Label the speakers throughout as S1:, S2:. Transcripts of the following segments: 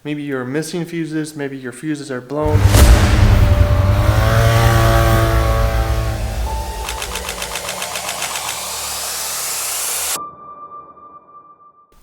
S1: Maybe you're missing fuses, maybe your fuses are blown.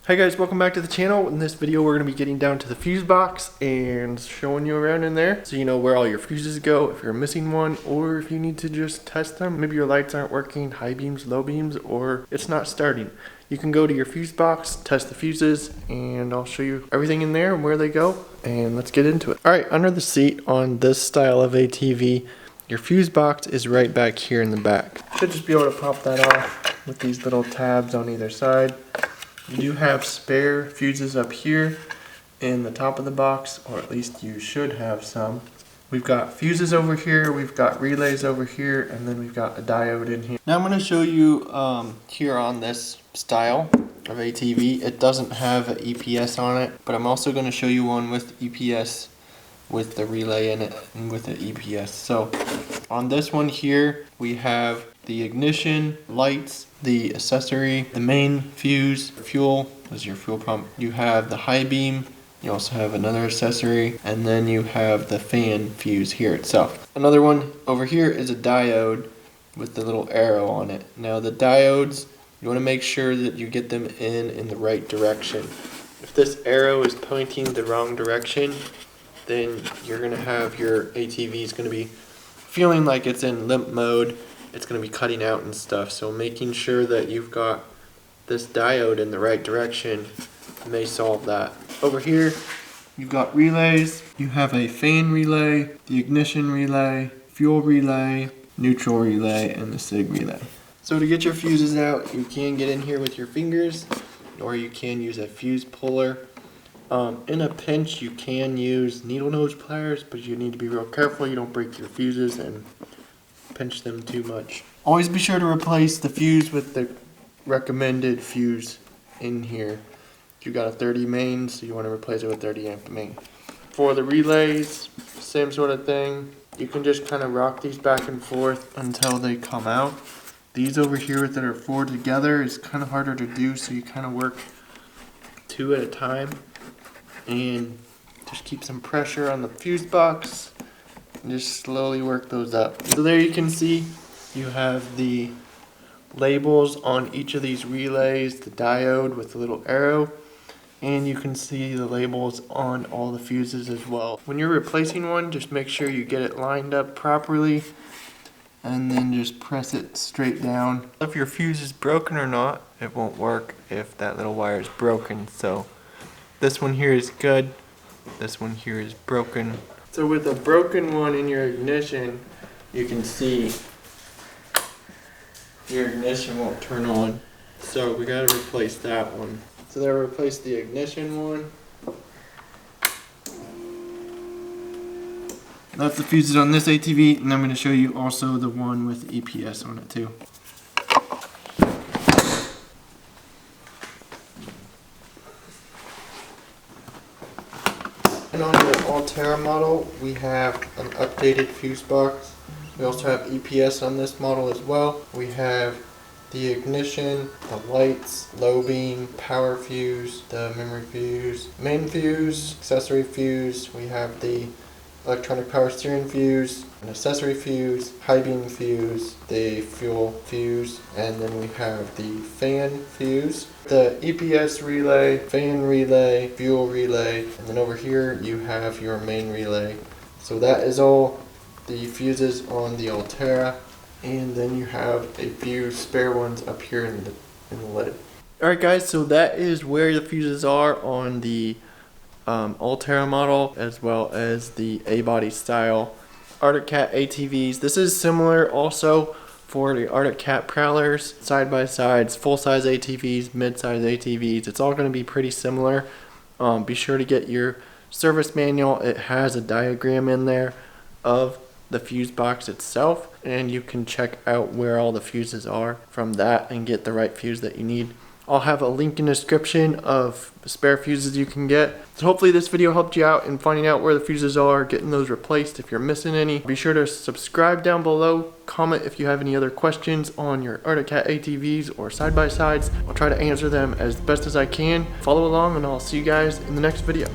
S1: Hi guys, welcome back to the channel. In this video we're going to be getting down to the fuse box and showing you around in there so you know where all your fuses go, if you're missing one, or if you need to just test them. Maybe your lights aren't working, high beams, low beams, or it's not starting. You can go to your fuse box, test the fuses, and I'll show you everything in there and where they go, and let's get into it. Alright, under the seat on this style of ATV, your fuse box is right back here in the back. Should just be able to pop that off with these little tabs on either side. You do have spare fuses up here in the top of the box, or at least you should have some. We've got fuses over here, we've got relays over here, and then we've got a diode in here. Now I'm going to show you here on this style of ATV. It doesn't have an EPS on it, but I'm also going to show you one with EPS with the relay in it and with the EPS. So on this one here, we have the ignition, lights, the accessory, the main fuse, fuel is your fuel pump. You have the high beam, you also have another accessory, and then you have the fan fuse here itself. Another one over here is a diode with the little arrow on it. Now the diodes, you want to make sure that you get them in the right direction. If this arrow is pointing the wrong direction, then you're going to have your ATV is going to be feeling like it's in limp mode. It's going to be cutting out and stuff. So making sure that you've got this diode in the right direction may solve that. Over here, you've got relays. You have a fan relay, the ignition relay, fuel relay, neutral relay, and the sig relay. So to get your fuses out, you can get in here with your fingers, or you can use a fuse puller. In a pinch, you can use needle nose pliers, but you need to be real careful you don't break your fuses and pinch them too much. Always be sure to replace the fuse with the recommended fuse in here. You got a 30 main, so you want to replace it with 30 amp main. For the relays, same sort of thing. You can just kind of rock these back and forth until they come out. These over here that are four together is kind of harder to do, so you kind of work two at a time and just keep some pressure on the fuse box and just slowly work those up. So there you can see you have the labels on each of these relays, the diode with the little arrow, and you can see the labels on all the fuses as well. When you're replacing one, just make sure you get it lined up properly and then just press it straight down. If your fuse is broken or not, it won't work if that little wire is broken. So this one here is good, this one here is broken. So with a broken one in your ignition, you can see your ignition won't turn on. So we gotta replace that one. So there, replace the ignition one. That's the fuses on this ATV, and I'm going to show you also the one with EPS on it too. And on the Altera model, we have an updated fuse box. We also have EPS on this model as well. We have the ignition, the lights, low beam, power fuse, the memory fuse, main fuse, accessory fuse. We have the electronic power steering fuse, an accessory fuse, high beam fuse, the fuel fuse, and then we have the fan fuse, the EPS relay, fan relay, fuel relay, and then over here you have your main relay. So that is all the fuses on the Altera, and then you have a few spare ones up here in the lid. Alright guys, so that is where the fuses are on the Altera model, as well as the A-body style Arctic Cat ATVs. This is similar also for the Arctic Cat Prowlers, side-by-sides, full-size ATVs, mid-size ATVs. It's all going to be pretty similar. Be sure to get your service manual. It has a diagram in there of the fuse box itself, and you can check out where all the fuses are from that and get the right fuse that you need. I'll have a link in the description of spare fuses you can get. So hopefully this video helped you out in finding out where the fuses are, getting those replaced if you're missing any. Be sure to subscribe down below, comment if you have any other questions on your Arctic Cat ATVs or side-by-sides. I'll try to answer them as best as I can. Follow along and I'll see you guys in the next video.